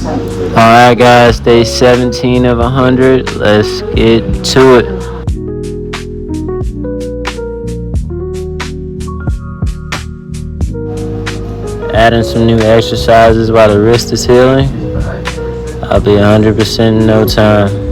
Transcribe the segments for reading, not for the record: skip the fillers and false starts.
Alright guys, day 17 of 100. Let's get to it. Adding some new exercises while the wrist is healing. I'll be 100% in no time.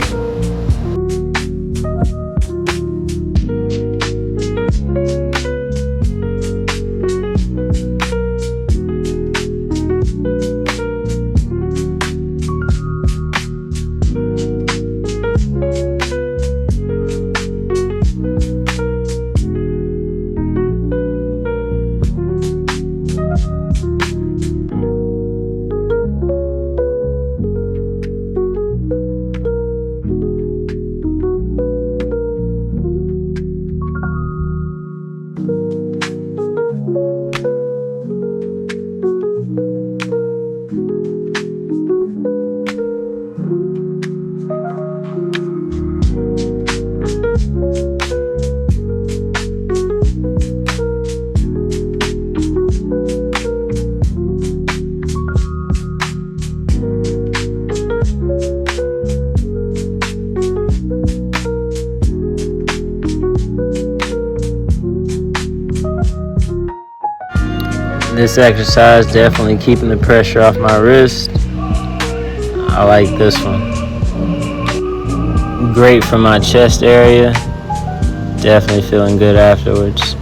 This exercise definitely keeping the pressure off my wrist. I like this one. Great for my chest area. Definitely feeling good afterwards.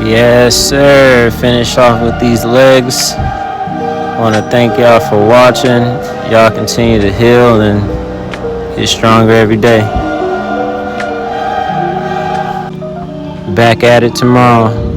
Yes sir, finish off with these legs. Want to thank y'all for watching. Y'all continue to heal and get stronger every day. Back at it tomorrow.